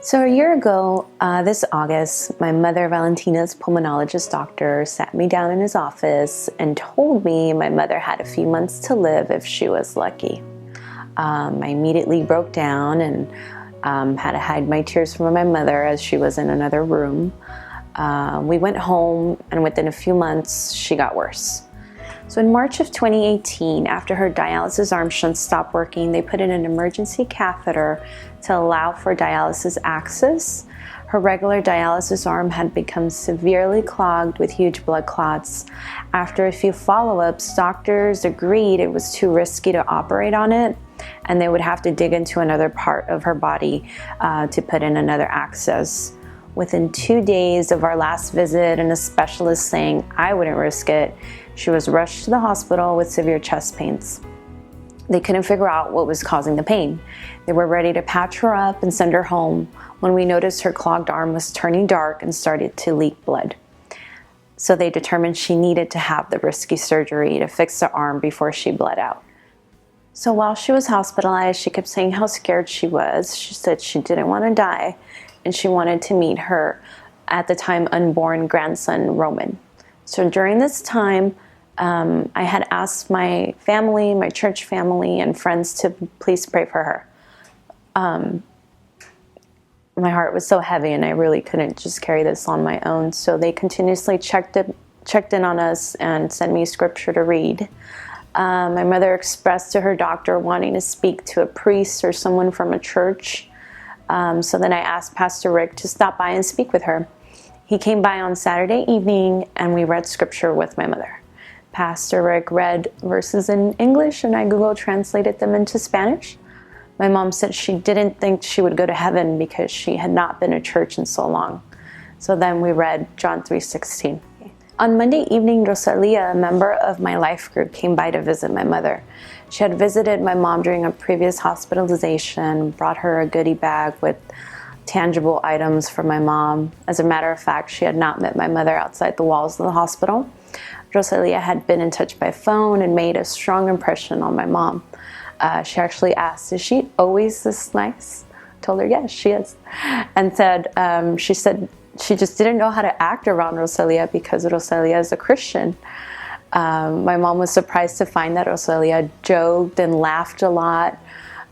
So a year ago, this August, my mother, Valentina's pulmonologist doctor, sat me down in his office and told me my mother had a few months to live if she was lucky. I immediately broke down and had to hide my tears from my mother as she was in another room. We went home, and within a few months, she got worse. So in March of 2018, after her dialysis arm shunt stopped working, they put in an emergency catheter to allow for dialysis access. Her regular dialysis arm had become severely clogged with huge blood clots. After a few follow-ups, doctors agreed it was too risky to operate on it, and they would have to dig into another part of her body to put in another access. Within 2 days of our last visit and a specialist saying I wouldn't risk it, she was rushed to the hospital with severe chest pains. They couldn't figure out what was causing the pain. They were ready to patch her up and send her home when we noticed her clogged arm was turning dark and started to leak blood. So they determined she needed to have the risky surgery to fix the arm before she bled out. So while she was hospitalized, she kept saying how scared she was. She said she didn't want to die, and she wanted to meet her, at the time, unborn grandson, Roman. So during this time, I had asked my family, my church family, and friends to please pray for her. My heart was so heavy, and I really couldn't just carry this on my own. So they continuously checked in on us and sent me scripture to read. My mother expressed to her doctor wanting to speak to a priest or someone from a church. So then I asked Pastor Rick to stop by and speak with her. He came by on Saturday evening, and we read scripture with my mother. Pastor Rick read verses in English, and I Google translated them into Spanish. My mom said she didn't think she would go to heaven because she had not been to church in so long. So then we read John 3:16. On Monday evening, Rosalia, a member of my life group, came by to visit my mother. She had visited my mom during a previous hospitalization, brought her a goodie bag with tangible items for my mom. As a matter of fact, she had not met my mother outside the walls of the hospital. Rosalia had been in touch by phone and made a strong impression on my mom. She actually asked, "Is she always this nice?" I told her, yes, she is. And she said she just didn't know how to act around Rosalia because Rosalia is a Christian. My mom was surprised to find that Rosalia joked and laughed a lot.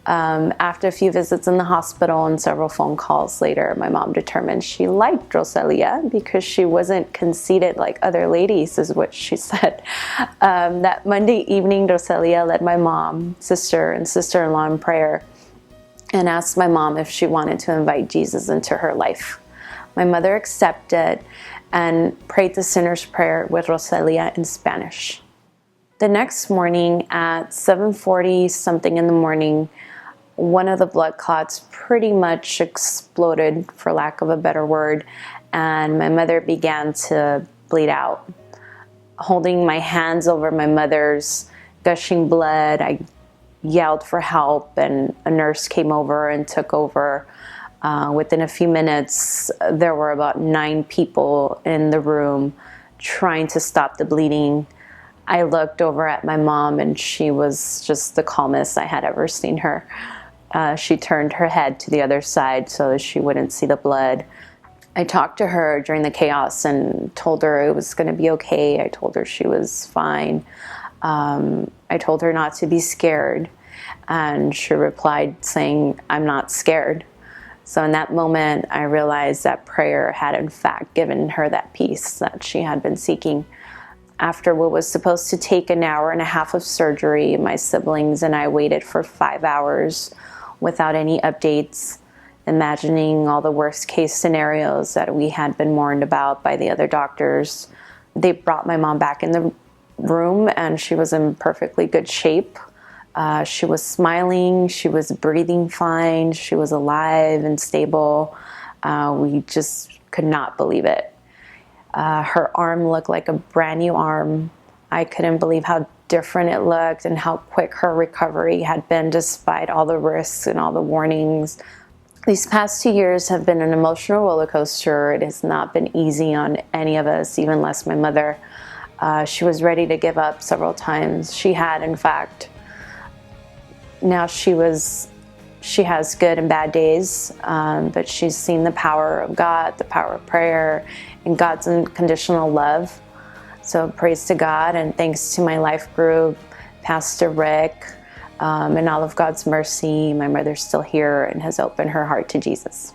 After a few visits in the hospital and several phone calls later, my mom determined she liked Rosalia because she wasn't conceited like other ladies, is what she said. That Monday evening, Rosalia led my mom, sister, and sister-in-law in prayer and asked my mom if she wanted to invite Jesus into her life. My mother accepted and prayed the sinner's prayer with Rosalia in Spanish. The next morning at 7:40 something in the morning, one of the blood clots pretty much exploded, for lack of a better word, and my mother began to bleed out. Holding my hands over my mother's gushing blood, I yelled for help, and a nurse came over and took over. Within a few minutes, there were about 9 people in the room trying to stop the bleeding. I looked over at my mom, and she was just the calmest I had ever seen her. She turned her head to the other side so that she wouldn't see the blood. I talked to her during the chaos and told her it was going to be okay. I told her she was fine. I told her not to be scared, and she replied saying, "I'm not scared." So in that moment, I realized that prayer had in fact given her that peace that she had been seeking. After what was supposed to take an hour and a half of surgery, my siblings and I waited for 5 hours without any updates, imagining all the worst case scenarios that we had been warned about by the other doctors. They brought my mom back in the room, and she was in perfectly good shape. She was smiling, she was breathing fine, she was alive and stable. We just could not believe it. Her arm looked like a brand new arm. I couldn't believe how different it looked and how quick her recovery had been despite all the risks and all the warnings. These past 2 years have been an emotional roller coaster. It has not been easy on any of us, even less my mother. She was ready to give up several times. She had, in fact. Now she was she has good and bad days, but she's seen the power of God, the power of prayer, and God's unconditional love. So praise to God, and thanks to my life group, Pastor Rick, and all of God's mercy. My mother's still here and has opened her heart to Jesus.